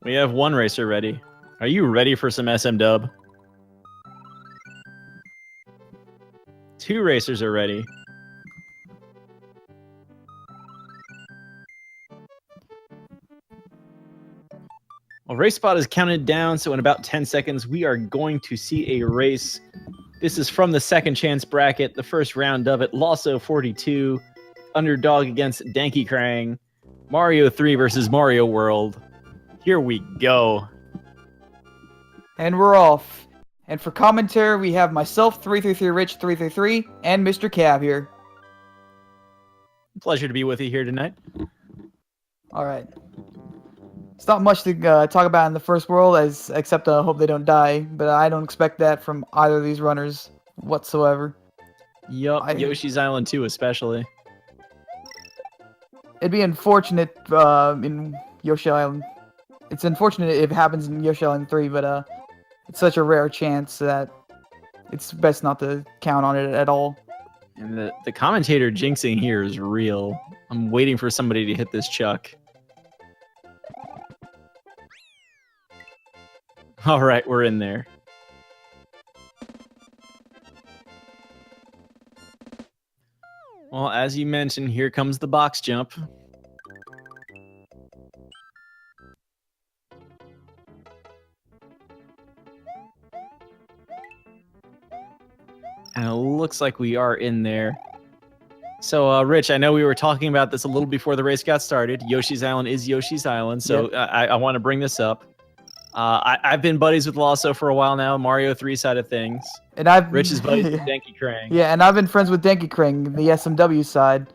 We have one racer ready. Are you ready for some SM dub? Two racers are ready. Well, race spot is counted down, so in about 10 seconds, we are going to see a race. This is from the second chance bracket, the first round of it. Lawso42, underdog against DankeyKrang. Mario 3 versus Mario World. Here we go. And we're off. And for commentary, we have myself, 333 Rich 333, and Mr. Cab here. Pleasure to be with you here tonight. All right. It's not much to talk about in the first world, except hope they don't die. But I don't expect that from either of these runners whatsoever. Yup, Yoshi's Island 2 especially. It'd be unfortunate in Yoshi Island. It's unfortunate if it happens in Yoshi Island 3, but it's such a rare chance that it's best not to count on it at all. And the commentator jinxing here is real. I'm waiting for somebody to hit this chuck. All right, we're in there. Well, as you mentioned, here comes the box jump. And it looks like we are in there. So, Rich, I know we were talking about this a little before the race got started. Yoshi's Island is Yoshi's Island, so yep. I want to bring this up. I've been buddies with Lawso for a while now, Mario 3 side of things. And Rich is buddies with DankeyKrang. Yeah, and I've been friends with DankeyKrang, the SMW side.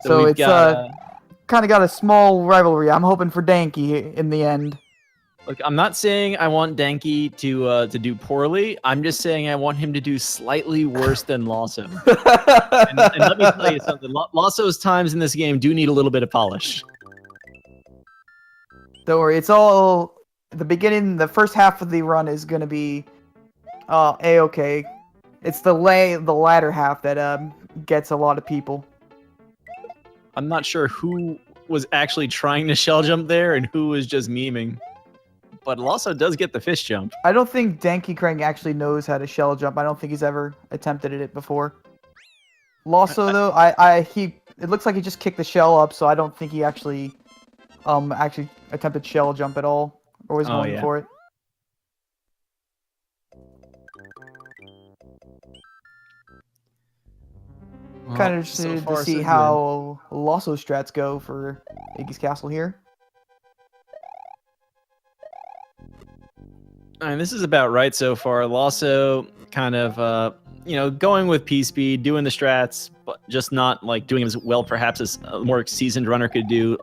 So it's kind of got a small rivalry. I'm hoping for Dankey in the end. Look, I'm not saying I want Dankey to do poorly. I'm just saying I want him to do slightly worse than Lawso. and let me tell you something. Lawso's times in this game do need a little bit of polish. Don't worry, it's all... The beginning, the first half of the run is going to be A-okay. It's the latter half that gets a lot of people. I'm not sure who was actually trying to shell jump there and who was just memeing. But Lawso does get the fish jump. I don't think DankeyKrang actually knows how to shell jump. I don't think he's ever attempted it before. Lawso, though, it looks like he just kicked the shell up, so I don't think he actually attempted shell jump at all. Or was going for it. Well, kind of interested to see how Lawso strats go for Iggy's Castle here. And this is about right so far. Lawso kind of, going with P-speed, doing the strats, but just not like doing as well perhaps as a more seasoned runner could do.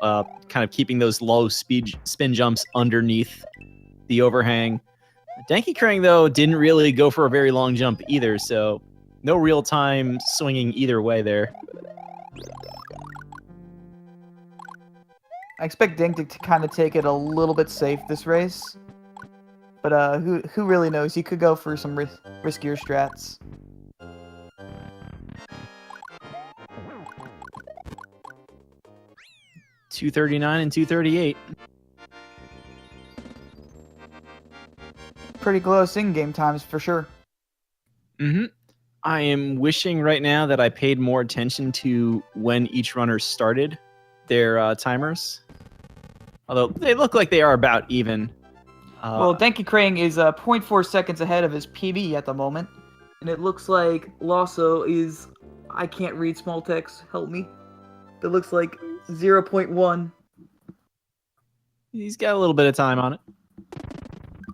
Kind of keeping those low speed spin jumps underneath the overhang. DankeyKrang, though, didn't really go for a very long jump either, so no real time swinging either way there. I expect Dankey to kind of take it a little bit safe this race. But who really knows? He could go for some riskier strats. $239 and $238. Pretty close in-game times for sure. Mm-hmm. I am wishing right now that I paid more attention to when each runner started their timers. Although they look like they are about even. Well, DankeyKrang is 0.4 seconds ahead of his PB at the moment. And it looks like Lawso is... I can't read small text. Help me. It looks like 0.1. He's got a little bit of time on it.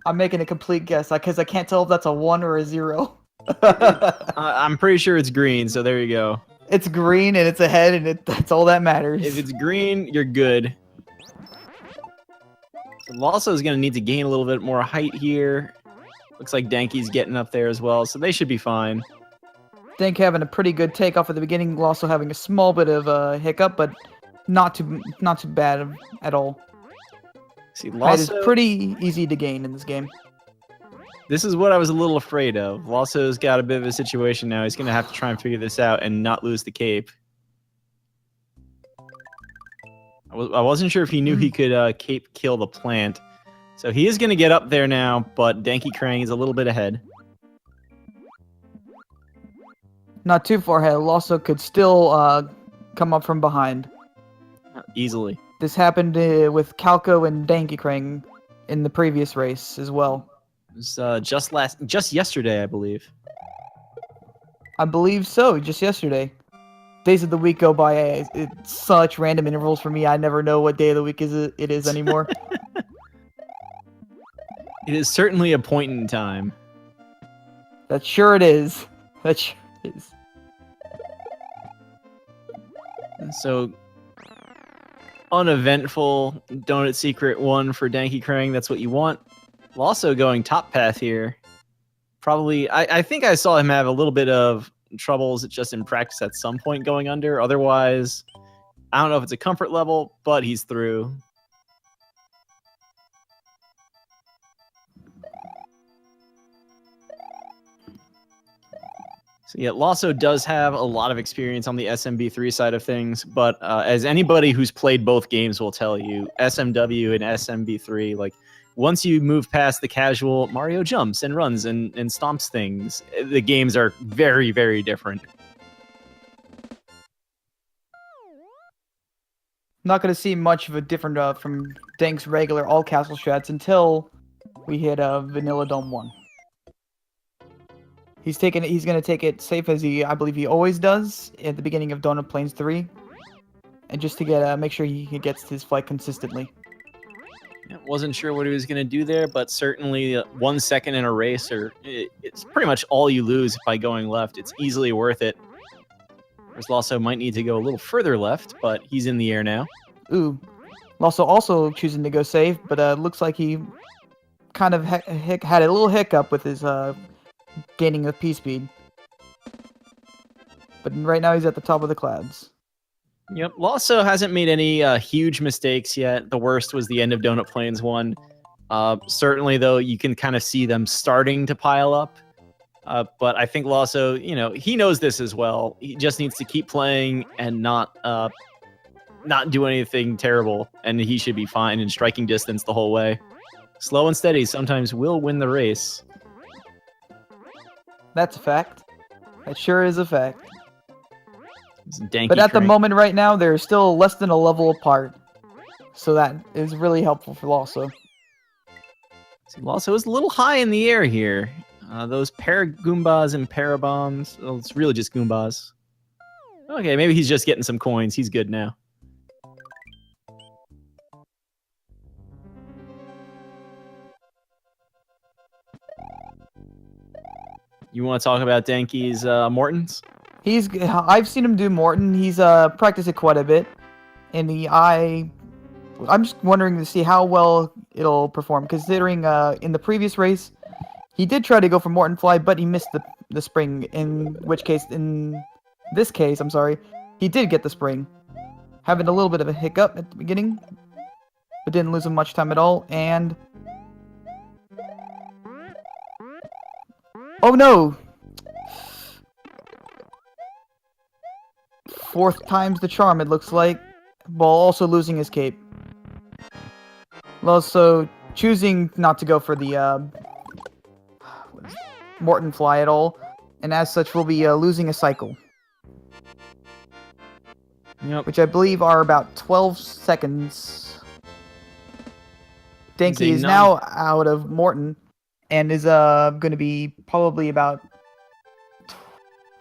I'm making a complete guess because I can't tell if that's a 1 or a 0. I'm pretty sure it's green, so there you go. It's green and it's ahead, and that's all that matters. If it's green, you're good. So Lawso is going to need to gain a little bit more height here. Looks like Dankey's getting up there as well, so they should be fine. Dank having a pretty good takeoff at the beginning, Lawso having a small bit of a hiccup, but not too bad at all. See, height is pretty easy to gain in this game. This is what I was a little afraid of. Lawso's got a bit of a situation now. He's going to have to try and figure this out and not lose the cape. I wasn't sure if he knew he could cape kill the plant. So he is going to get up there now, but DankeyKrang is a little bit ahead. Not too far ahead. Lawso could still come up from behind. Easily. This happened with Calco and DankeyKrang in the previous race as well. It was just yesterday, I believe. I believe so, just yesterday. Days of the week go by at such random intervals for me. I never know what day of the week it is anymore. It is certainly a point in time. That sure it is. That sure is. So, uneventful Donut Secret 1 for DankeyKrang. That's what you want. Lawso going top path here. Probably, I think I saw him have a little bit of troubles just in practice at some point going under. Otherwise, I don't know if it's a comfort level, but he's through. So yeah, Lawso does have a lot of experience on the SMB3 side of things, but as anybody who's played both games will tell you, SMW and SMB3, like, once you move past the casual Mario jumps and runs and stomps things, the games are very, very different. Not going to see much of a different from Dank's regular all castle strats until we hit Vanilla Dome 1. He's going to take it safe as I believe he always does at the beginning of Donut Plains 3, and just to make sure he gets his flight consistently. Wasn't sure what he was going to do there, but certainly 1 second in a race, it's pretty much all you lose by going left. It's easily worth it. Whereas Lawso might need to go a little further left, but he's in the air now. Ooh. Lawso also choosing to go safe, but looks like he kind of had a little hiccup with his gaining of P-speed. But right now he's at the top of the clouds. Yep, Lawso hasn't made any huge mistakes yet. The worst was the end of Donut Plains 1. Certainly, though, you can kind of see them starting to pile up. But I think Lawso, he knows this as well. He just needs to keep playing and not do anything terrible, and he should be fine in striking distance the whole way. Slow and steady sometimes will win the race. That's a fact. That sure is a fact. But at the moment right now, they're still less than a level apart. So that is really helpful for Lawso. Lawso is a little high in the air here. Those Paragoombas and Parabombs. Well, it's really just Goombas. Okay, maybe he's just getting some coins. He's good now. You want to talk about Dankey's Mortons? I've seen him do Morton. He's practiced it quite a bit, and I'm just wondering to see how well it'll perform. Considering in the previous race, he did try to go for Morton Fly, but he missed the spring. In this case, I'm sorry, he did get the spring, having a little bit of a hiccup at the beginning, but didn't lose him much time at all. And oh no! 4th time's the charm, it looks like, while also losing his cape. Also choosing not to go for the Morton Fly at all, and as such will be losing a cycle. Yep. Which I believe are about 12 seconds. Dankey is now out of Morton, and is going to be probably about...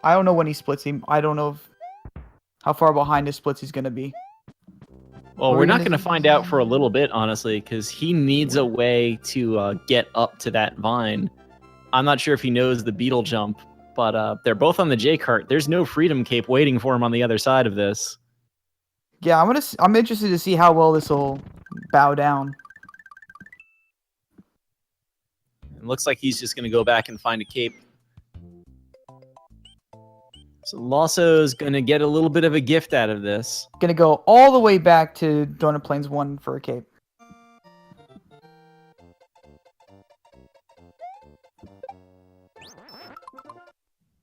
I don't know when he splits him. I don't know how far behind his splits he's going to be. Well, we're not going to find out for a little bit, honestly, because he needs a way to get up to that vine. I'm not sure if he knows the beetle jump, but they're both on the J-cart. There's no Freedom Cape waiting for him on the other side of this. Yeah, I'm interested to see how well this will bow down. It looks like he's just going to go back and find a cape. So Lawso's going to get a little bit of a gift out of this. Going to go all the way back to Donut Plains 1 for a cape.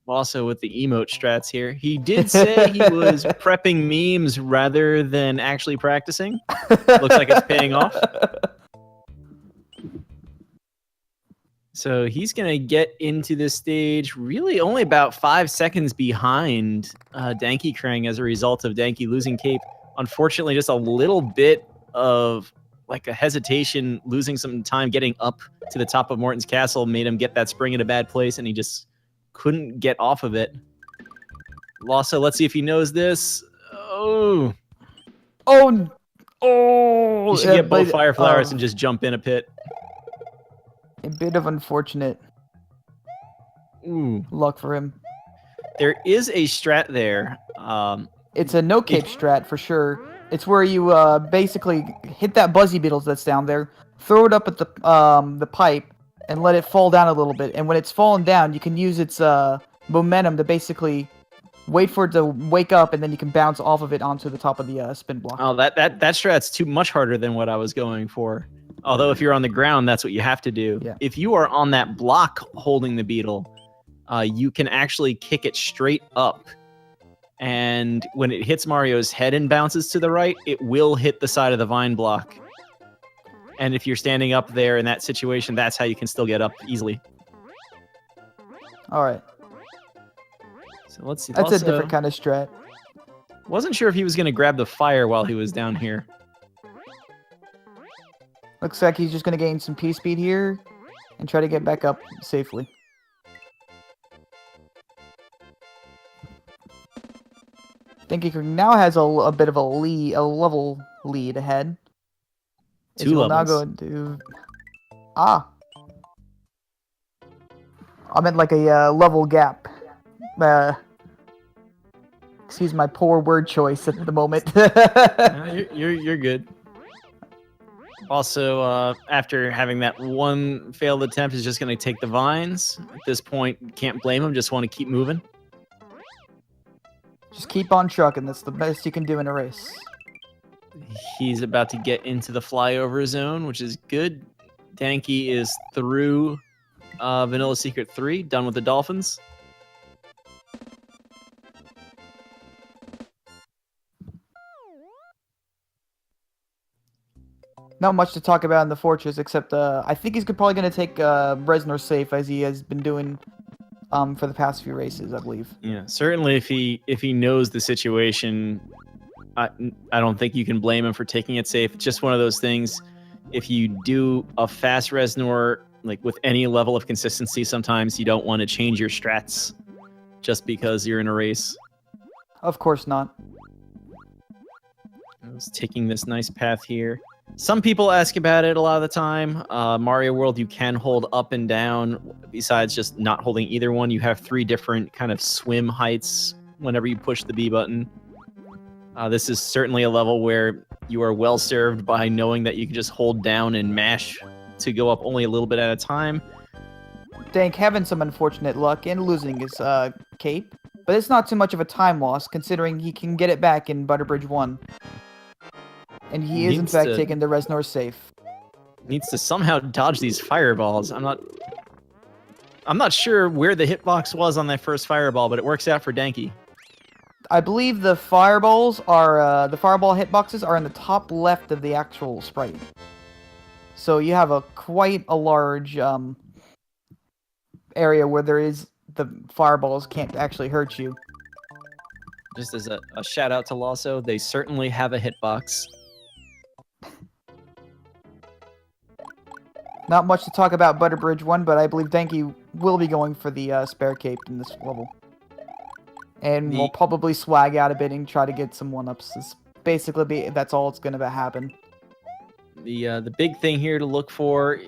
Also with the emote strats here. He did say he was prepping memes rather than actually practicing. Looks like it's paying off. So he's going to get into this stage really only about 5 seconds behind DankeyKrang as a result of Dankey losing cape. Unfortunately, just a little bit of like a hesitation, losing some time getting up to the top of Morton's castle made him get that spring in a bad place, and he just couldn't get off of it. Lawso, let's see if he knows this. Oh. Oh. You should get both fire flowers and just jump in a pit. A bit of unfortunate luck for him. There is a strat there. It's a no cape strat for sure. It's where you basically hit that buzzy beetles that's down there, throw it up at the pipe, and let it fall down a little bit. And when it's fallen down, you can use its momentum to basically wait for it to wake up, and then you can bounce off of it onto the top of the spin block. Oh, that strat's too much harder than what I was going for. Although if you're on the ground, that's what you have to do. Yeah. If you are on that block holding the beetle, you can actually kick it straight up. And when it hits Mario's head and bounces to the right, it will hit the side of the vine block. And if you're standing up there in that situation, that's how you can still get up easily. All right. So let's see. That's a different kind of strat. Wasn't sure if he was going to grab the fire while he was down here. Looks like he's just going to gain some P-speed here and try to get back up safely. DankeyKrang now has a bit of a level lead ahead. 2 levels. Now go into... I meant like a level gap. Excuse my poor word choice at the moment. No, you're good. Also, after having that one failed attempt, is just going to take the vines. At this point, can't blame him. Just want to keep moving. Just keep on trucking. That's the best you can do in a race. He's about to get into the flyover zone, which is good. Dankey is through Vanilla Secret 3, done with the Dolphins. Not much to talk about in the fortress, except I think he's probably going to take Reznor safe, as he has been doing for the past few races, I believe. Yeah, certainly if he knows the situation, I don't think you can blame him for taking it safe. It's just one of those things. If you do a fast Reznor, like with any level of consistency, sometimes you don't want to change your strats just because you're in a race. Of course not. I was taking this nice path here. Some people ask about it a lot of the time. Mario World, you can hold up and down. Besides just not holding either one, you have 3 different kind of swim heights whenever you push the B button. This is certainly a level where you are well served by knowing that you can just hold down and mash to go up only a little bit at a time. Dank having some unfortunate luck and losing his cape, but it's not too much of a time loss considering he can get it back in Butterbridge 1. And he is, in fact, taking the Reznor safe. Needs to somehow dodge these fireballs. I'm not sure where the hitbox was on that first fireball, but it works out for Dankey. I believe the fireballs are the fireball hitboxes are in the top left of the actual sprite. So you have quite a large area where the fireballs can't actually hurt you. Just as a shout out to Lawso, they certainly have a hitbox. Not much to talk about Butterbridge 1, but I believe Dankey will be going for the spare cape in this level. And we'll probably swag out a bit and try to get some 1-ups. That's all it's going to happen. The big thing here to look for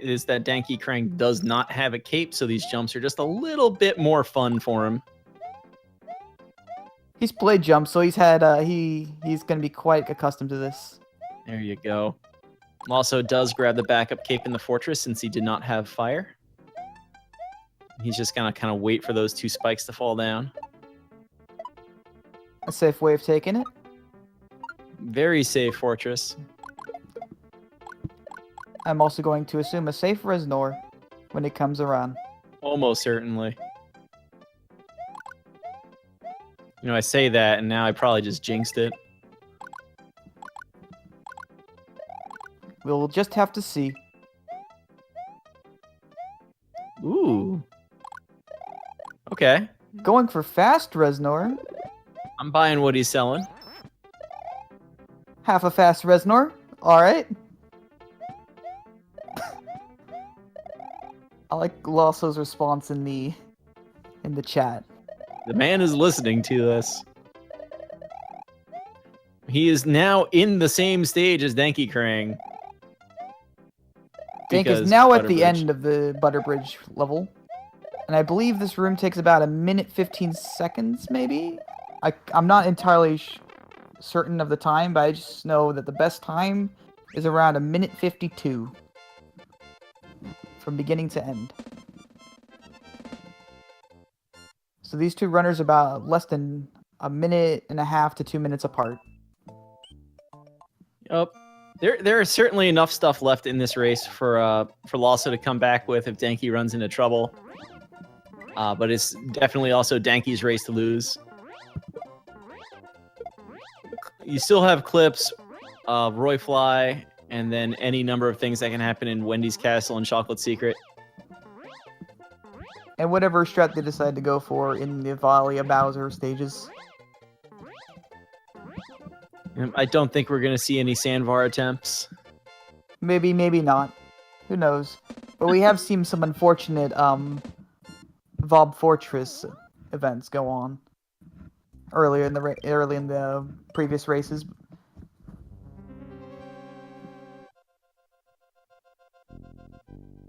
is that DankeyKrang does not have a cape, so these jumps are just a little bit more fun for him. He's played jumps, so he's had he's going to be quite accustomed to this. There you go. Also does grab the backup cape in the fortress since he did not have fire. He's just gonna kind of wait for those 2 spikes to fall down. A safe way of taking it. Very safe fortress. I'm also going to assume a safe Reznor when it comes around. Almost certainly. You know, I say that, and now I probably just jinxed it. We'll just have to see. Ooh. Okay. Going for fast, Reznor. I'm buying what he's selling. Half a fast, Reznor. Alright. I like Lawso's response in the chat. The man is listening to us. He is now in the same stage as DankeyKrang. Dank is now at the end of the Butter Bridge level. And I believe this room takes about a minute 15 seconds, maybe? I'm not entirely certain of the time, but I just know that the best time is around a minute 52. From beginning to end. So these two runners are about less than a minute and a half to 2 minutes apart. Yep. There is certainly enough stuff left in this race for Lawso to come back with if Danky runs into trouble. But it's definitely also Danky's race to lose. You still have clips of Roy Fly, and then any number of things that can happen in Wendy's Castle and Chocolate Secret. And whatever strat they decide to go for in the Valia Bowser stages. I don't think we're going to see any Sandvar attempts. Maybe, maybe not. Who knows? But we have seen some unfortunate Vob Fortress events go on early in the previous races.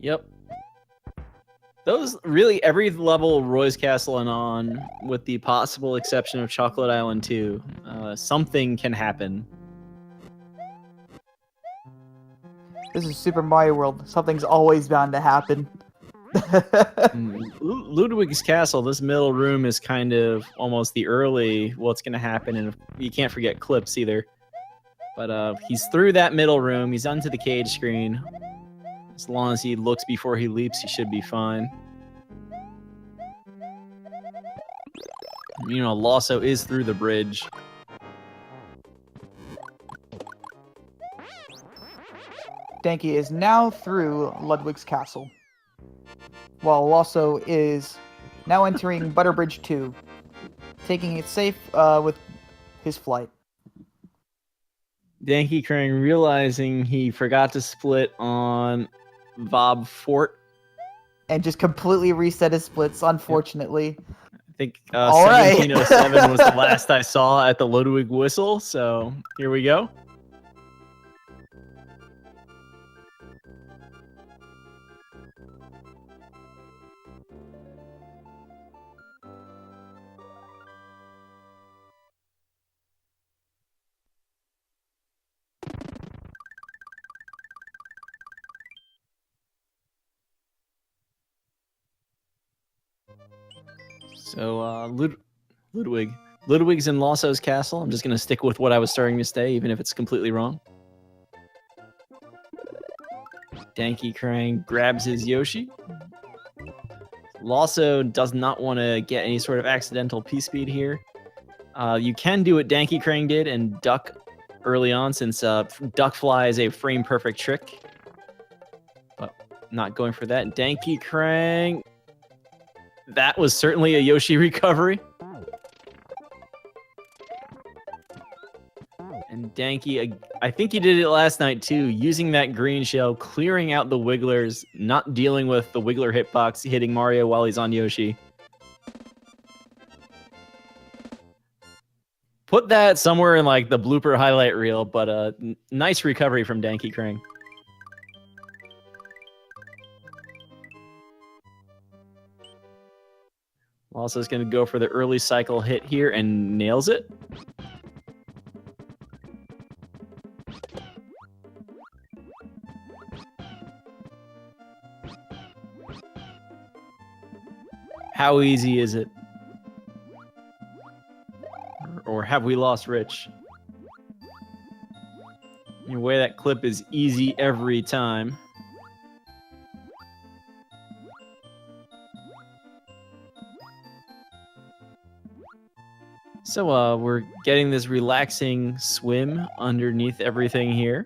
Yep. Those really every level Roy's Castle and on, with the possible exception of Chocolate Island 2, something can happen. This is Super Mario World. Something's always bound to happen. Ludwig's Castle, this middle room is kind of almost the early what's going to happen, and you can't forget clips either. But he's through that middle room. He's onto the cage screen. As long as he looks before he leaps, he should be fine. You know, Lawso is through the bridge. Danky is now through Ludwig's Castle, while Lawso is now entering Butterbridge 2, taking it safe with his flight. DankeyKrang realizing he forgot to split on Vob Fort. And just completely reset his splits, unfortunately. I think 1707 was the last I saw at the Ludwig Whistle, so here we go. So, Ludwig's in Lawso's castle. I'm just going to stick with what I was starting to say, even if it's completely wrong. DankeyKrang grabs his Yoshi. Lawso does not want to get any sort of accidental P-speed here. You can do what DankeyKrang did and duck early on, since duck fly is a frame-perfect trick. But not going for that. DankeyKrang... That was certainly a Yoshi recovery. And Danky, I think he did it last night too, using that green shell, clearing out the Wigglers, not dealing with the Wiggler hitbox hitting Mario while he's on Yoshi. Put that somewhere in like the blooper highlight reel, but nice recovery from DankeyKrang. Also is going to go for the early cycle hit here and nails it. How easy is it? Or have we lost Rich? The way that clip is easy every time. So we're getting this relaxing swim underneath everything here.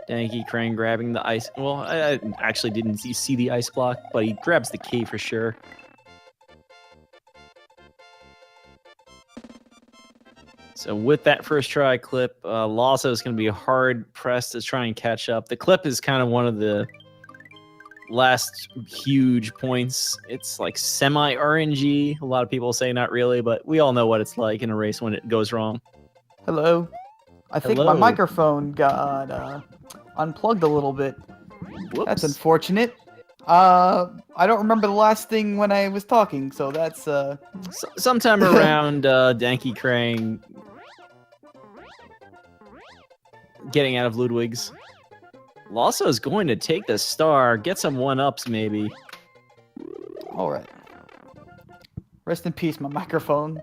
DankeyKrang grabbing the ice. Well, I actually didn't see the ice block, but he grabs the key for sure. So with that first try clip, Lawso is going to be hard pressed to try and catch up. The clip is kind of one of the last huge points. It's like semi RNG. A lot of people say not really, but we all know what it's like in a race when it goes wrong. Hello. I think my Hello. microphone got unplugged a little bit. Whoops. That's unfortunate. I don't remember the last thing when I was talking, so that's Sometime around DankeyKrang getting out of Ludwig's. Lawso is going to take the star, get some 1-ups maybe. all right. Rest in peace, my microphone.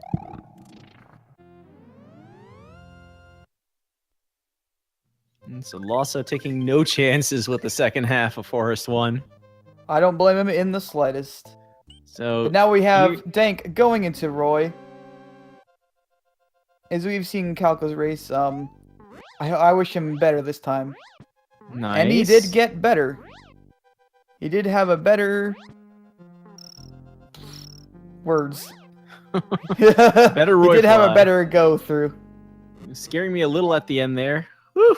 And so Lawso taking no chances with the second half of Forest 1. I don't blame him in the slightest. So But now we have Dank going into Roy. As we've seen in Calco's race, I wish him better this time. nice. And he did get better. He did have a better... words. Better Roy He did have a fly. better go through. Scaring me a little at the end there. Whew.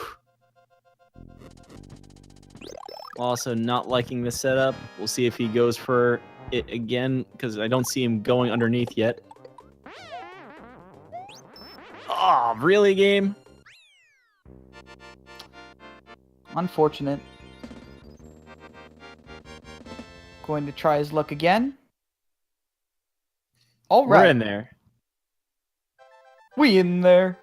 Also not liking the setup. We'll see if he goes for it again, because I don't see him going underneath yet. Oh, really, game? Unfortunate. Going to try his luck again. All We're right. in there. We in there.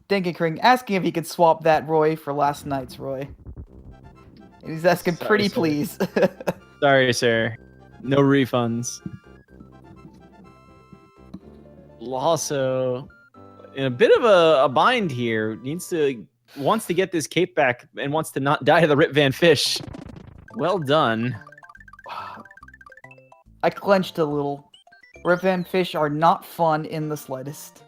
DankeyKrang asking if he could swap that Roy for last night's Roy. And he's asking Sorry, pretty sir. please. Sorry, sir. No refunds. Lawso in a bit of a bind here. Wants to get this cape back and wants to not die to the Rip Van Fish. Well done. I clenched a little. Rip Van Fish are not fun in the slightest.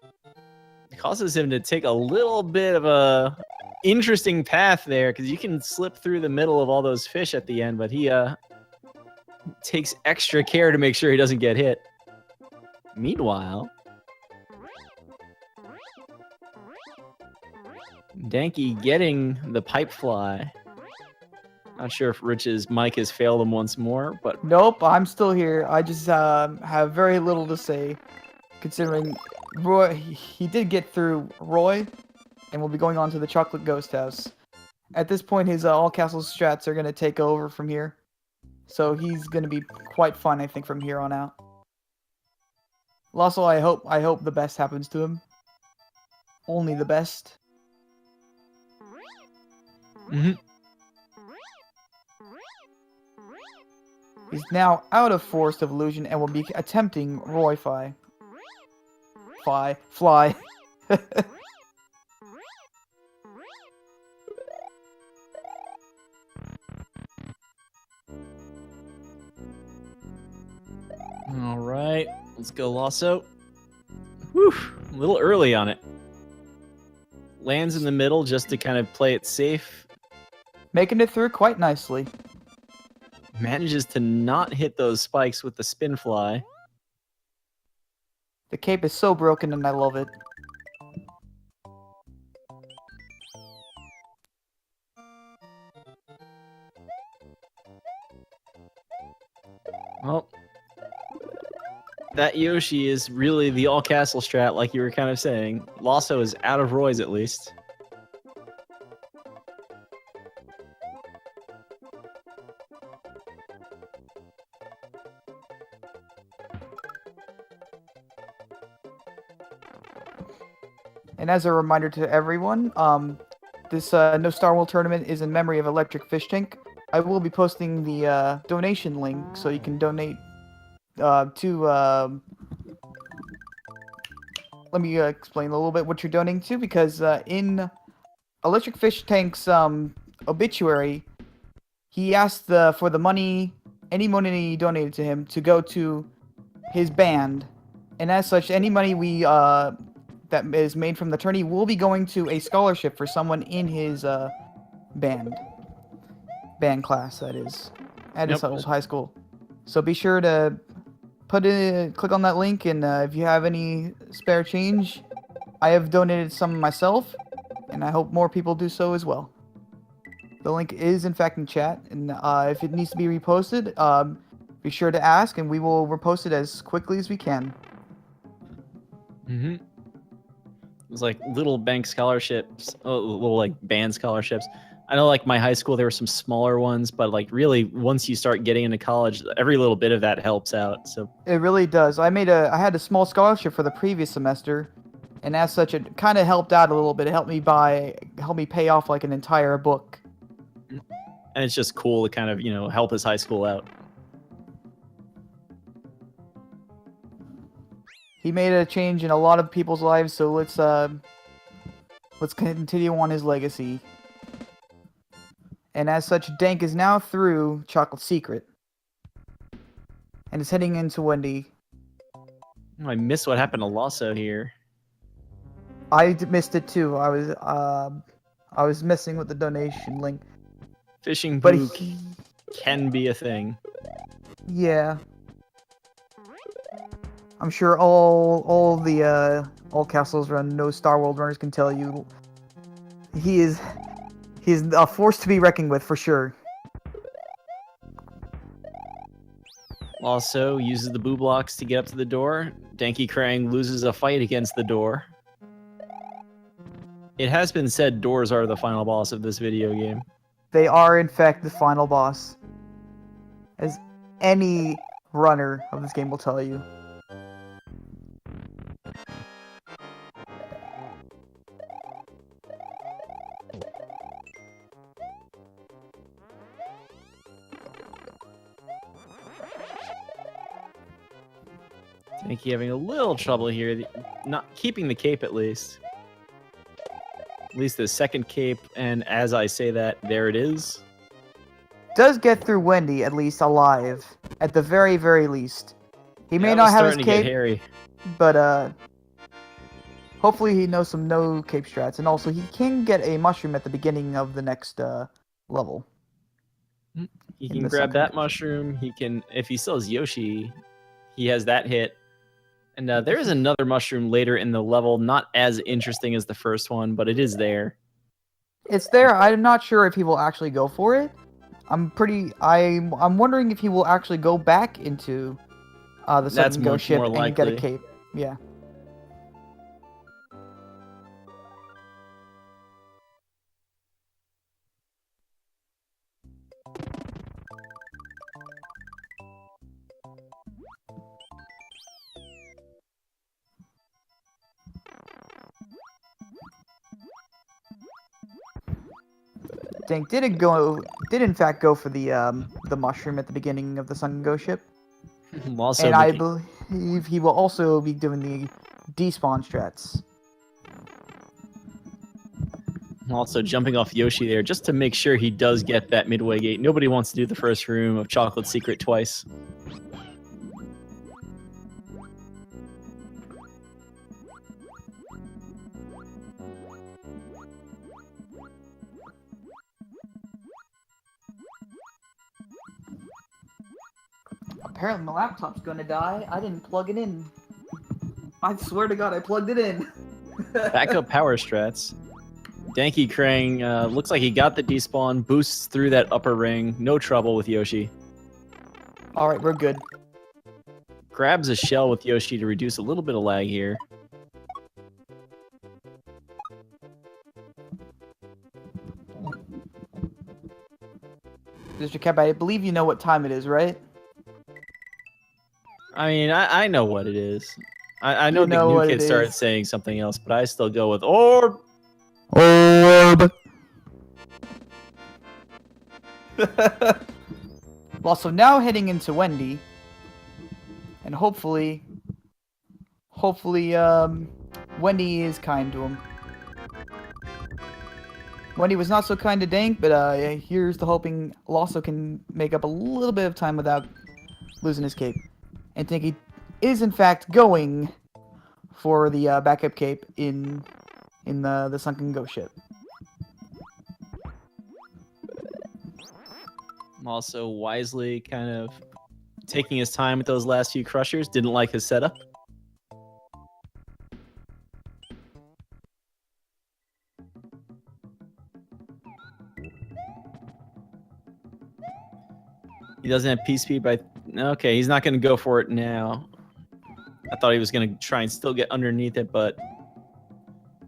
It causes him to take a little bit of a interesting path there, because you can slip through the middle of all those fish at the end, but he takes extra care to make sure he doesn't get hit. Meanwhile, Danky getting the pipe fly. Not sure if Rich's mic has failed him once more, but Nope, I'm still here. I just have very little to say, considering Roy. He did get through Roy, and will be going on to the Chocolate Ghost House. At this point, his all castle strats are going to take over from here, so he's going to be quite fun, I think, from here on out. Lawso, I hope the best happens to him. Only the best. He's now out of Forest of Illusion and will be attempting Roy Fly. all right, let's go, Lawso. Whew, a little early on it. Lands in the middle just to kind of play it safe. Making it through quite nicely. Manages to not hit those spikes with the spin fly. The cape is so broken and I love it. Well, that Yoshi is really the all castle strat, like you were kind of saying. Lawso is out of Roy's at least. And as a reminder to everyone, this No Starworld tournament is in memory of Electric Fish Tank. I will be posting the donation link so you can donate to. Let me explain a little bit what you're donating to, because in Electric Fish Tank's obituary, he asked for the money, any money donated to him, to go to his band, and as such, any money that is made from the tourney will be going to a scholarship for someone in his band class. That is, at his high school. So be sure to click on that link, and if you have any spare change, I have donated some myself, and I hope more people do so as well. The link is in fact in chat, and if it needs to be reposted, be sure to ask, and we will repost it as quickly as we can. It was like little bank scholarships, little like band scholarships. I know, like my high school, there were some smaller ones, but like really, once you start getting into college, every little bit of that helps out. So it really does. I had a small scholarship for the previous semester, and as such, it kind of helped out a little bit. It helped me pay off like an entire book. And it's just cool to kind of, help his high school out. He made a change in a lot of people's lives, so let's continue on his legacy. And as such, Dank is now through Chocolate Secret, and is heading into Wendy. I missed what happened to Lawso here. I missed it too. I was messing with the donation link. Fishing boo can be a thing. Yeah. I'm sure all Castles Run, no Starworld runners can tell you he's a force to be reckoned with for sure. Also uses the boo blocks to get up to the door. DankeyKrang loses a fight against the door. It has been said doors are the final boss of this video game. They are, in fact, the final boss, as any runner of this game will tell you. Dankey having a little trouble here, not keeping the cape at least. At least the second cape, and as I say that, there it is. Does get through Wendy, at least alive, at the very, very least. He may not have his cape, but hopefully he knows some no cape strats, and also he can get a mushroom at the beginning of the next level. He can grab that mushroom. He can, if he still has Yoshi, he has that hit. And there is another mushroom later in the level, not as interesting as the first one, but it is there. It's there. I'm not sure if he will actually go for it. I'm wondering if he will actually go back into the second go ship and get a cape. Yeah. Dank did in fact go for the mushroom at the beginning of the Sun and Go ship. And I believe he will also be doing the despawn strats. Also jumping off Yoshi there just to make sure he does get that midway gate. Nobody wants to do the first room of Chocolate Secret twice. Apparently my laptop's gonna die. I didn't plug it in. I swear to God, I plugged it in. Backup power strats. DankeyKrang looks like he got the despawn, boosts through that upper ring, no trouble with Yoshi. Alright, we're good. Grabs a shell with Yoshi to reduce a little bit of lag here. Mr. Cap, I believe you know what time it is, right? I mean, I know what it is. I know the new kid started saying something else, but I still go with orb. Orb. Well, so now heading into Wendy, and hopefully, Wendy is kind to him. Wendy was not so kind to Dank, but here's the hoping Lawso can make up a little bit of time without losing his cape. And Danky is in fact going for the backup cape in the sunken ghost ship. Also wisely kind of taking his time with those last few crushers. Didn't like his setup. He doesn't have P-Speed, but okay, he's not going to go for it now. I thought he was going to try and still get underneath it, but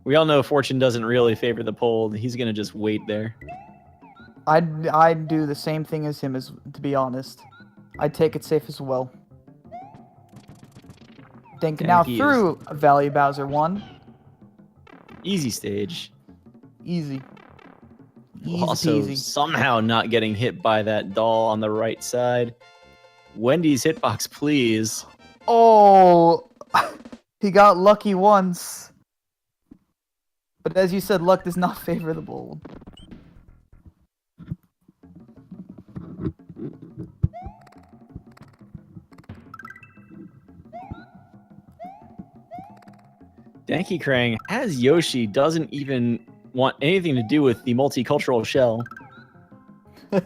we all know Fortune doesn't really favor the pole. He's going to just wait there. I'd do the same thing as him, to be honest. I'd take it safe as well. Dank now through Valley Bowser 1. Easy stage. Easy. Also, peasy. Somehow not getting hit by that doll on the right side. Wendy's hitbox, please. Oh, he got lucky once. But as you said, luck does not favor the bold. DankeyKrang, as Yoshi, doesn't even want anything to do with the multicultural shell. So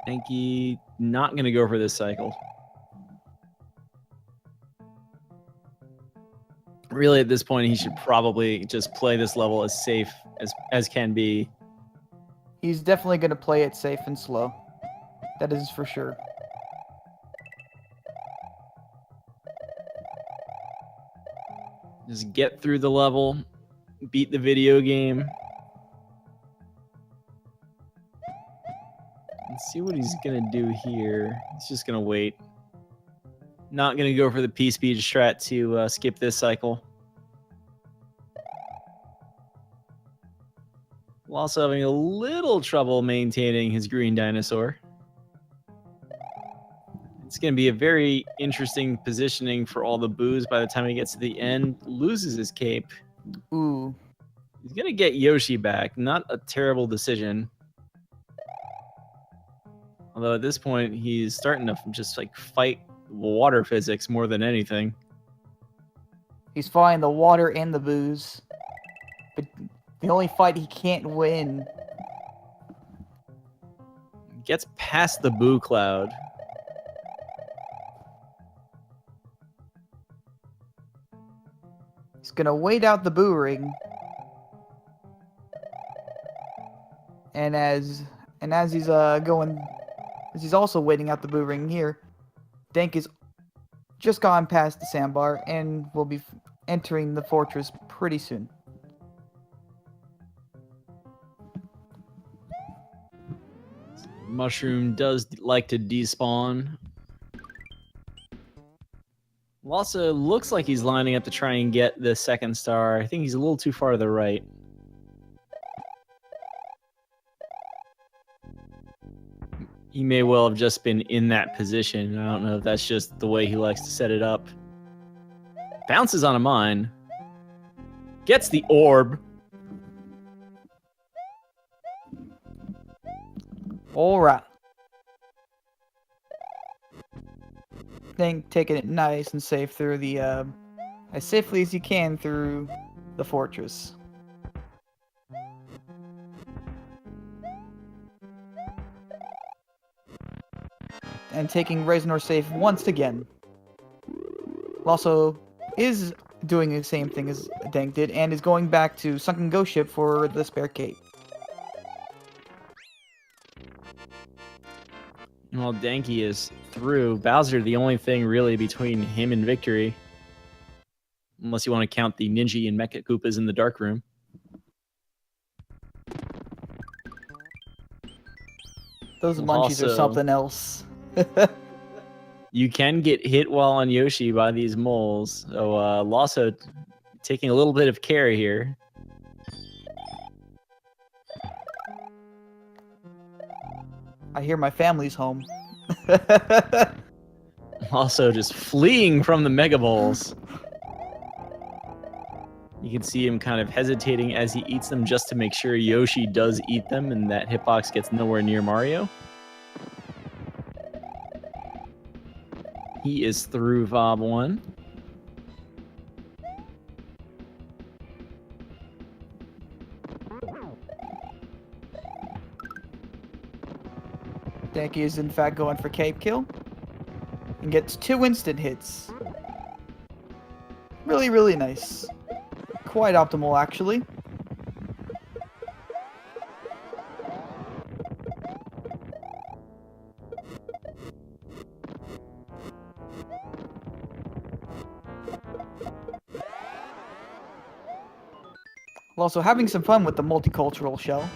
Dankey not going to go for this cycle. Really, at this point, he should probably just play this level as safe as can be. He's definitely going to play it safe and slow. That is for sure. Just get through the level, beat the video game. Let's see what he's going to do here. He's just going to wait. Not going to go for the P-Speed strat to skip this cycle. Also having a little trouble maintaining his green dinosaur. It's going to be a very interesting positioning for all the boos by the time he gets to the end. Loses his cape. Ooh. He's going to get Yoshi back. Not a terrible decision. Although at this point, he's starting to just like fight water physics more than anything. He's fighting the water and the booze. But the only fight he can't win. Gets past the boo cloud. He's gonna wait out the boo ring. And as he's he's also waiting out the boo ring here, Dank is just gone past the sandbar and will be entering the fortress pretty soon. Mushroom does like to despawn. Lawso looks like he's lining up to try and get the second star. I think he's a little too far to the right. He may well have just been in that position. I don't know if that's just the way he likes to set it up. Bounces on a mine. Gets the orb. Alright. Dank taking it nice and safe through the, as safely as you can through the fortress. And taking Reznor safe once again. Lawso is doing the same thing as Dank did and is going back to Sunken Ghost Ship for the spare cape. While Dankey is through, Bowser the only thing really between him and victory. Unless you want to count the Ninja and Mecha Koopas in the dark room. Those munchies are something else. You can get hit while on Yoshi by these moles. So Lawso taking a little bit of care here. I hear my family's home. Also just fleeing from the Mega Balls. You can see him kind of hesitating as he eats them just to make sure Yoshi does eat them and that hitbox gets nowhere near Mario. He is through Vob 1. Dankey is in fact going for cape kill. And gets 2 instant hits. Really, really nice. Quite optimal, actually. Also, having some fun with the multicultural shell.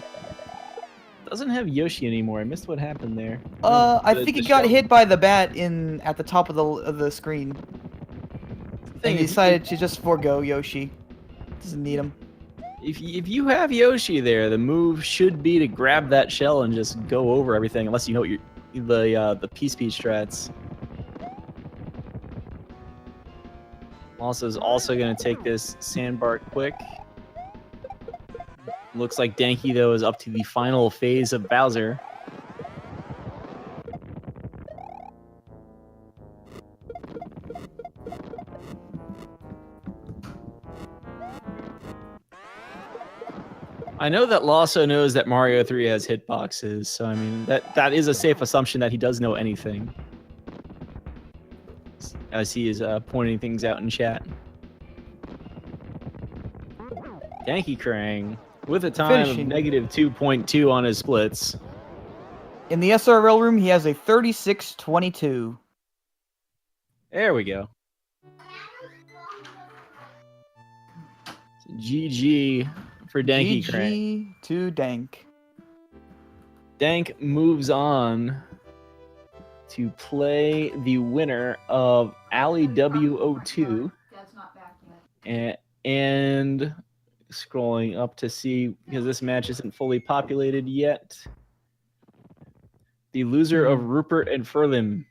Doesn't have Yoshi anymore. I missed what happened there. I think he got hit by the bat at the top of the screen. And he decided to just forego Yoshi. Doesn't need him. If you have Yoshi there, the move should be to grab that shell and just go over everything, unless you know what the P-Speed strats. Also is also going to take this sandbar quick. Looks like Dankey, though, is up to the final phase of Bowser. I know that Lawso knows that Mario 3 has hitboxes, so I mean, that is a safe assumption that he does know anything. As he is pointing things out in chat. DankeyKrang with a time of -2.2 on his splits. In the SRL room, he has a 36-22. There we go. So GG for DankeyKrang. GG to Dank. Dank moves on to play the winner of Alley W02. That's not back yet. And scrolling up to see, because this match isn't fully populated yet, the loser of Rupert and Furlim.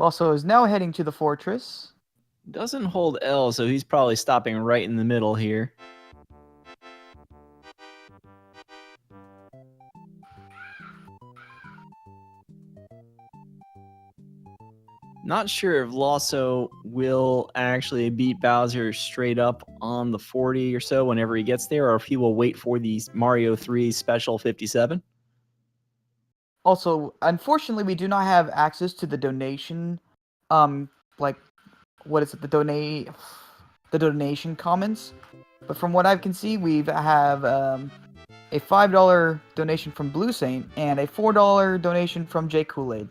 Also is now heading to the fortress. Doesn't hold L, so he's probably stopping right in the middle here. Not sure if Lawso will actually beat Bowser straight up on the 40 or so whenever he gets there, or if he will wait for the Mario 3 Special 57. Also, unfortunately, we do not have access to the donation, like, what is it, the donation comments. But from what I can see, we have a $5 donation from Blue Saint and a $4 donation from Jay Kool-Aid.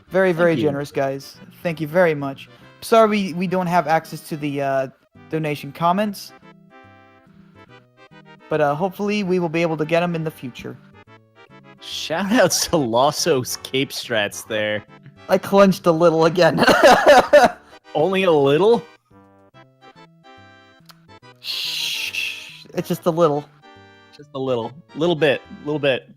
Very, very generous, guys. Thank you very much. Sorry we don't have access to the donation comments. But hopefully we will be able to get them in the future. Shout outs to Lawso's cape strats there. I clenched a little again. Only a little? Shh. It's just a little. Just a little. Little bit. Little bit.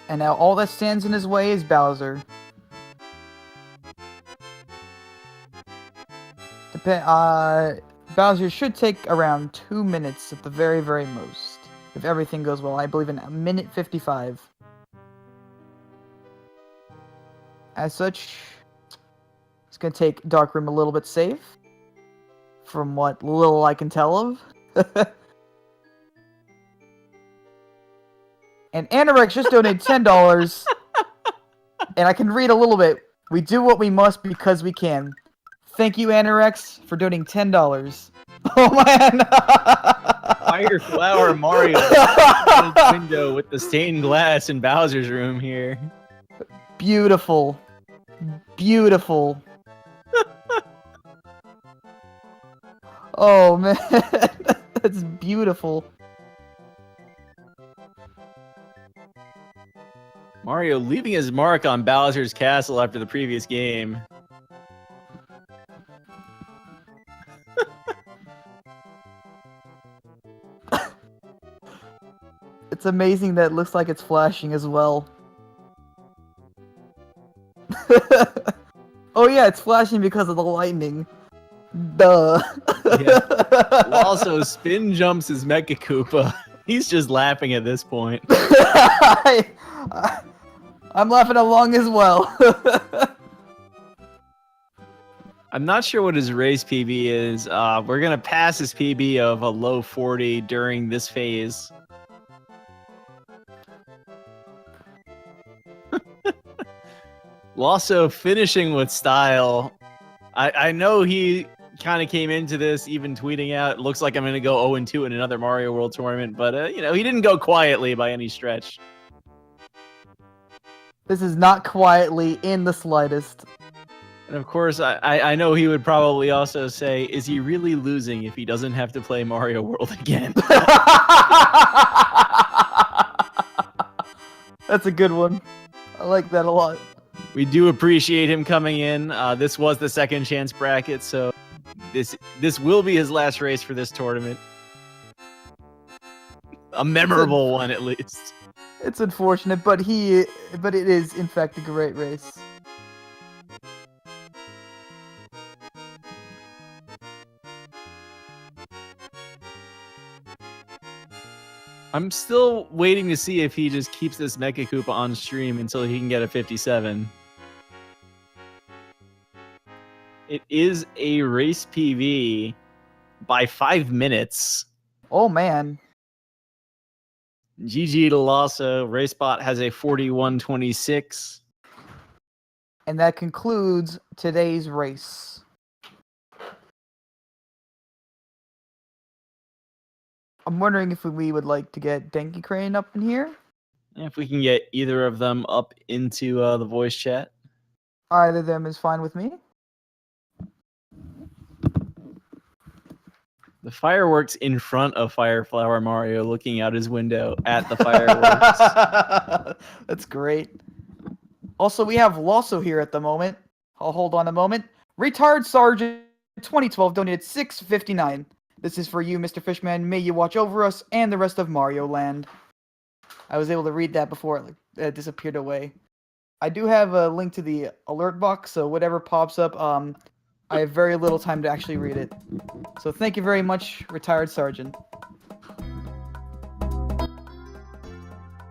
And now all that stands in his way is Bowser. Bowser should take around 2 minutes at the very, very most. If everything goes well, I believe in 1:55. As such, it's going to take Dark Room a little bit safe. From what little I can tell of. And Anorex just donated $10. And I can read a little bit. We do what we must because we can. Thank you, Anorex, for donating $10. Oh, man! Fire Flower Mario window with the stained glass in Bowser's room here. Beautiful. Beautiful. Oh man, that's beautiful. Mario leaving his mark on Bowser's castle after the previous game. It's amazing that it looks like it's flashing as well. Oh yeah, it's flashing because of the lightning. Duh. Yeah. Also, spin jumps his Mecha Koopa. He's just laughing at this point. I'm laughing along as well. I'm not sure what his race PB is. We're going to pass his PB of a low 40 during this phase. Lawso finishing with style. I know he kind of came into this even tweeting out, looks like I'm going to go 0-2 in another Mario World tournament, but, you know, he didn't go quietly by any stretch. This is not quietly in the slightest. And of course, I know he would probably also say, is he really losing if he doesn't have to play Mario World again? That's a good one. I like that a lot. We do appreciate him coming in. This was the second chance bracket, so this will be his last race for this tournament. A memorable one, at least. It's unfortunate, but it is in fact a great race. I'm still waiting to see if he just keeps this Mecha Koopa on stream until he can get a 57. It is a race PV by 5 minutes. Oh man. GG to Lawso. RaceBot has a 41.26. And that concludes today's race. I'm wondering if we would like to get DankeyKrang up in here. If we can get either of them up into the voice chat. Either of them is fine with me. The fireworks in front of Fireflower Mario looking out his window at the fireworks. That's great. Also, we have Lawso here at the moment. I'll hold on a moment. Retired Sergeant 2012 donated $6.59. This is for you, Mr. Fishman. May you watch over us and the rest of Mario Land. I was able to read that before it disappeared away. I do have a link to the alert box, so whatever pops up, I have very little time to actually read it. So thank you very much, Retired Sergeant.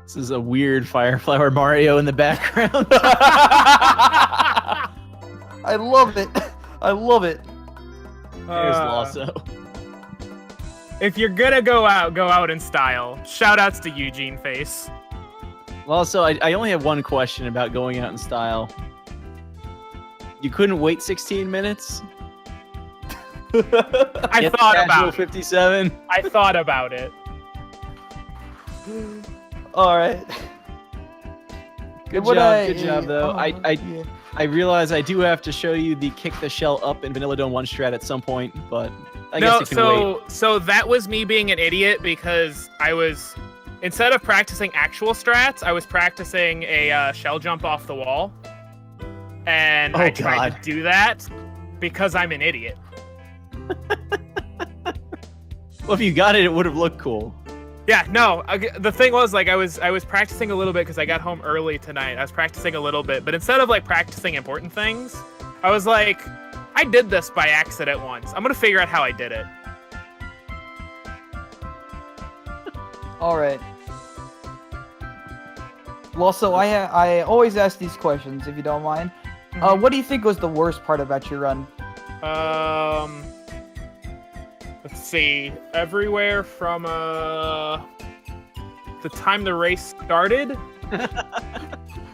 This is a weird Fireflower Mario in the background. I love it. I love it. Here's Lawso. If you're gonna go out in style. Shoutouts to Eugene Face. Lawso, I only have one question about going out in style. You couldn't wait 16 minutes? I Get thought the about it. 57. I thought about it. All right. Good What job, good job though. yeah. I realize I do have to show you the kick the shell up in Vanilla Dome 1 strat at some point, but I guess you can wait. So that was me being an idiot because I was, instead of practicing actual strats, I was practicing a shell jump off the wall. And I tried to do that because I'm an idiot. Well, if you got it, it would have looked cool. Yeah, no. The thing was, like, I was practicing a little bit because I got home early tonight. I was practicing a little bit, but instead of like practicing important things, I was like, I did this by accident once. I'm gonna figure out how I did it. All right. Also, I always ask these questions if you don't mind. What do you think was the worst part about your run? Let's see. Everywhere from the time the race started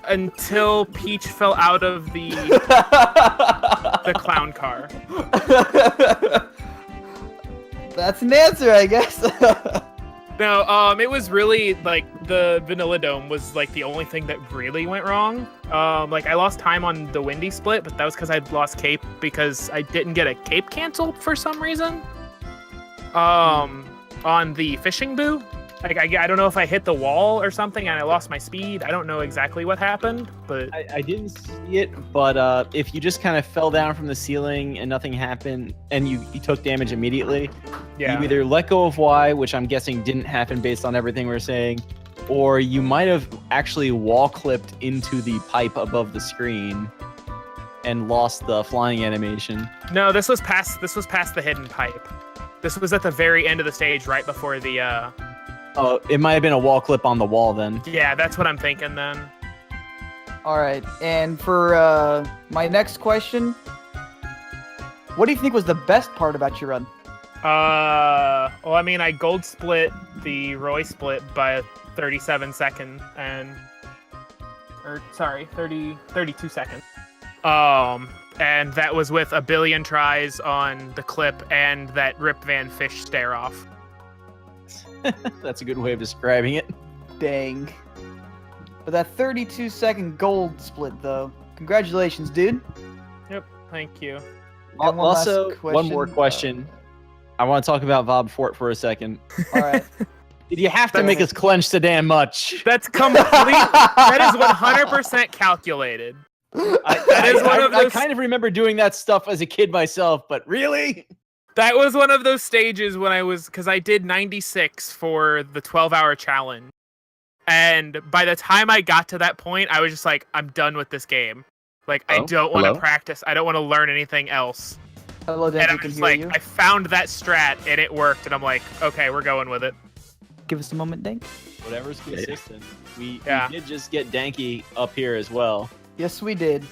until Peach fell out of the clown car. That's an answer, I guess. No, it was really like the Vanilla Dome was like the only thing that really went wrong. Like I lost time on the Windy split, but that was because I'd lost cape because I didn't get a cape canceled for some reason. On the fishing boo. Like I don't know if I hit the wall or something and I lost my speed. I don't know exactly what happened, but I didn't see it, but if you just kind of fell down from the ceiling and nothing happened, and you took damage immediately, you either let go of Y, which I'm guessing didn't happen based on everything we're saying, or you might have actually wall clipped into the pipe above the screen and lost the flying animation. No, this was past the hidden pipe. This was at the very end of the stage, right before the. Oh, it might have been a wall clip on the wall then. Yeah, that's what I'm thinking then. All right, and for my next question, what do you think was the best part about your run? Well, I mean, I gold split the Roy split by 37 seconds and, 32 seconds. And that was with a billion tries on the clip and that Rip Van Fish stare off. That's a good way of describing it. Dang. But that 32-second gold split, though. Congratulations, dude. Yep, thank you. And Also, one more question. I want to talk about Vob Fort for a second. All right. Did you have to make us clench so damn much? That's complete. That is 100% calculated. I kind of remember doing that stuff as a kid myself, but really? That was one of those stages when because I did 96 for the 12-hour challenge. And by the time I got to that point, I was just like, I'm done with this game. Like, I don't want to practice. I don't want to learn anything else. Hello, and I'm just like, I found that strat and it worked. And I'm like, okay, we're going with it. Give us a moment, Dank. Whatever's consistent. We did just get Dankey up here as well. Yes, we did.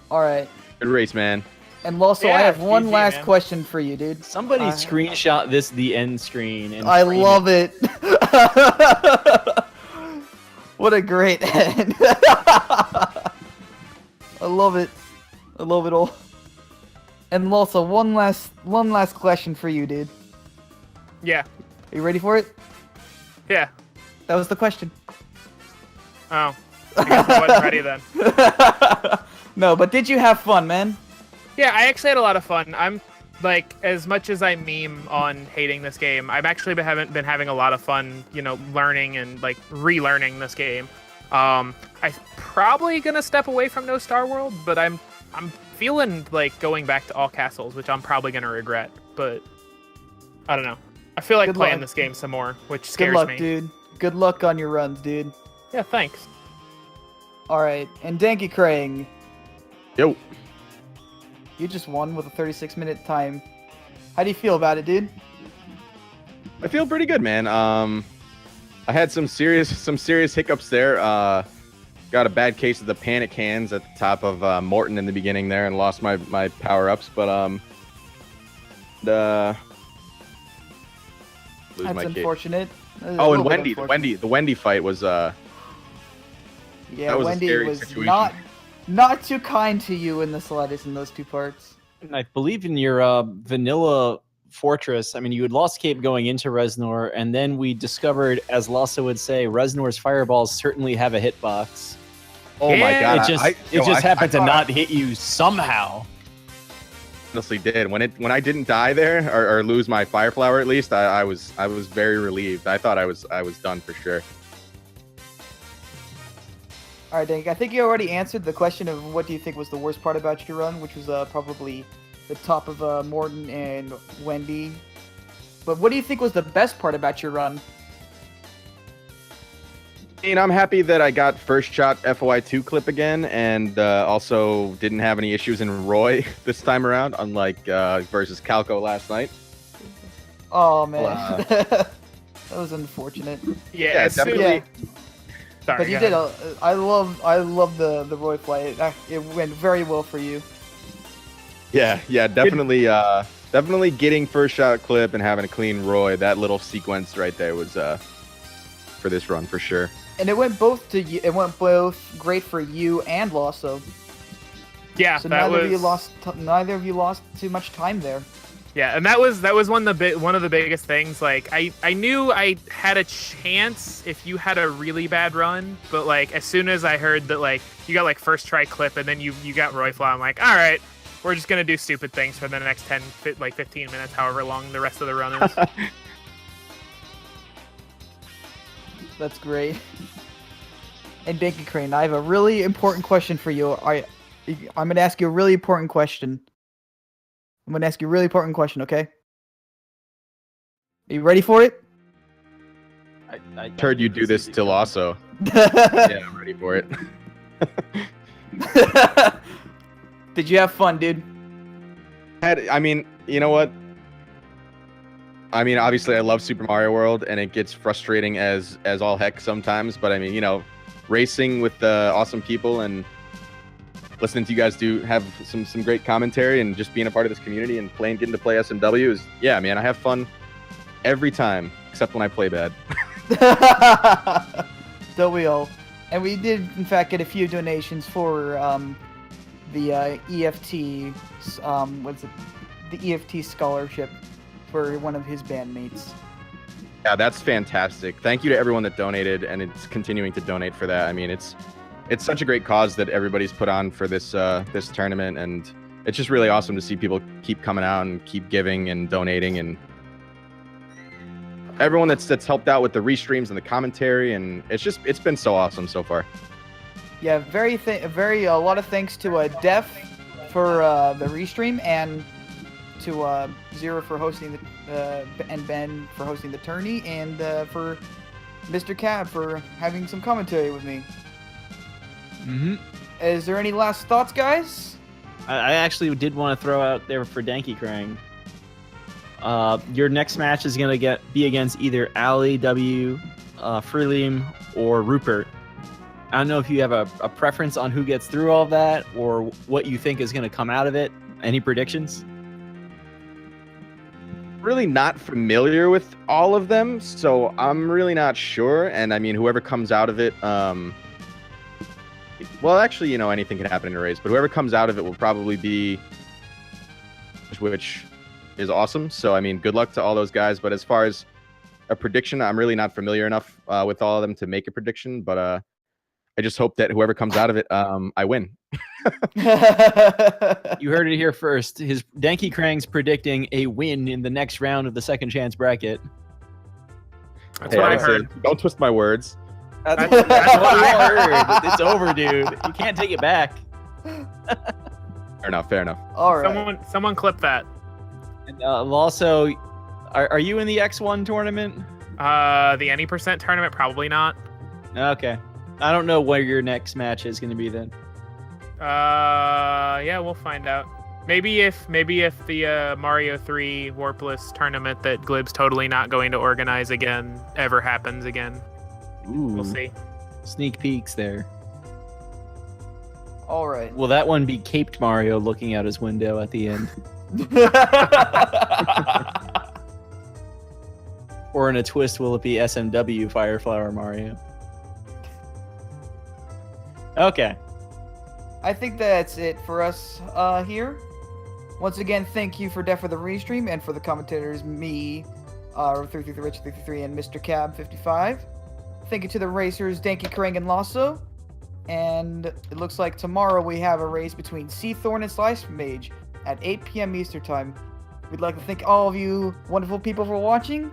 All right. Good race, man. And Lawso, I have one last question for you, dude. Somebody screenshot the end screen. And I love it. What a great end. I love it. I love it all. And Lawso, one last question for you, dude. Yeah. Are you ready for it? Yeah. That was the question. Oh. I guess I wasn't ready then. No, but did you have fun, man? Yeah, I actually had a lot of fun. I'm like, as much as I meme on hating this game, I've actually been having a lot of fun, learning and like relearning this game. I'm probably gonna step away from No Starworld, but I'm feeling like going back to All Castles, which I'm probably gonna regret. But I don't know. I feel like playing this game some more, which scares me. Good luck, dude. Good luck on your runs, dude. Yeah, thanks. All right, and DankeyKrang. Yo. You just won with a 36-minute time. How do you feel about it, dude? I feel pretty good, man. I had some serious hiccups there. Got a bad case of the panic hands at the top of Morton in the beginning there, and lost my power-ups. But That's unfortunate. Oh, and the Wendy fight was yeah, that was Wendy a scary was situation. not too kind to you in the slightest in those two parts. And I believe in your vanilla fortress. I mean, you had lost Cape going into Reznor, and then we discovered, as Lawso would say, Reznor's fireballs certainly have a hitbox. Oh my god! It just happened to not hit you somehow. Honestly, did when I didn't die there or lose my fire flower at least, I was very relieved. I thought I was done for sure. All right, Dank. I think you already answered the question of what do you think was the worst part about your run, which was probably the top of Morton and Wendy. But what do you think was the best part about your run? I mean, I'm happy that I got first shot FOI2 clip again, and also didn't have any issues in Roy this time around, unlike versus Calco last night. Oh man, that was unfortunate. Yeah, definitely. Yeah. Sorry, But you did. I love the Roy play. It went very well for you. Yeah, definitely. Definitely getting first shot clip and having a clean Roy. That little sequence right there was for this run for sure. And it went both great for you and Lawso. Yeah, So that neither of you lost too much time there. Yeah, and that was one of the biggest things. Like I knew I had a chance if you had a really bad run, but like as soon as I heard that like you got like first try clip and then you got Roy Fly, I'm like, all right, We're just gonna do stupid things for the next 15 minutes, however long the rest of the run is. That's great. And DankeyKrang, I have a really important question for you. I'm going to ask you a really important question. Okay? Are you ready for it? I heard you do this to Lawso. Yeah, I'm ready for it. Did you have fun, dude? I mean, you know what? I mean, obviously, I love Super Mario World, and it gets frustrating as all heck sometimes. But I mean, you know, racing with awesome people and listening to you guys have some great commentary and just being a part of this community and getting to play SMW is, yeah, man, I have fun every time except when I play bad. Don't we all? And we did, in fact, get a few donations for the EFT, what's it? The EFT scholarship for one of his bandmates. Yeah, that's fantastic. Thank you to everyone that donated, and it's continuing to donate for that. I mean, it's such a great cause that everybody's put on for this this tournament, and it's just really awesome to see people keep coming out and keep giving and donating, and everyone that's helped out with the restreams and the commentary, and it's been so awesome so far. Yeah, a lot of thanks to Def for the restream, and to Zero for hosting and Ben for hosting the tourney, and for Mr. Cab for having some commentary with me. Mm-hmm. Is there any last thoughts, guys? I actually did want to throw out there for DankeyKrang. Your next match is going to be against either Ali W, Freelim, or Rupert. I don't know if you have a preference on who gets through all that or what you think is going to come out of it. Any predictions? Really not familiar with all of them, so I'm really not sure. And I mean, whoever comes out of it, well, actually, you know, anything can happen in a race, but whoever comes out of it will probably be, which is awesome. So, I mean, good luck to all those guys. But as far as a prediction, I'm really not familiar enough with all of them to make a prediction. But I just hope that whoever comes out of it, I win. You heard it here first. His DankeyKrang's predicting a win in the next round of the second chance bracket. That's what I heard. Don't twist my words. That's what I heard. It's over, dude. You can't take it back. Fair enough. All right. Someone clip that. And also, are you in the X1 tournament? The any % tournament, probably not. Okay. I don't know where your next match is going to be then. Yeah, we'll find out. Maybe if the Mario 3 Warpless tournament that Glib's totally not going to organize again ever happens again. Ooh. We'll see. Sneak peeks there. All right. Will that one be Caped Mario looking out his window at the end? Or in a twist, will it be SMW Fireflower Mario? Okay. I think that's it for us here. Once again, thank you for Def for the restream and for the commentators, me, 333 Rich 333, and Mr. Cab 55. Thank you to the racers, DankeyKrang and Lawso. And it looks like tomorrow we have a race between Seathorn and Slice Mage at 8 p.m. Eastern Time. We'd like to thank all of you wonderful people for watching,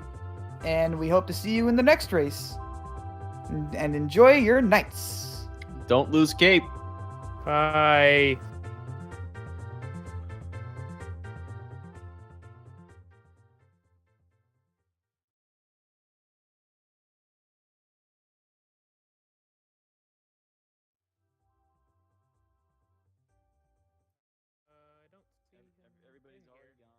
and we hope to see you in the next race. And enjoy your nights. Don't lose Cape. Bye. Everybody's already gone.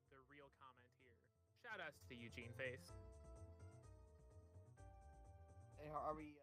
The real comment here. Shout outs to Eugene Face. Are we...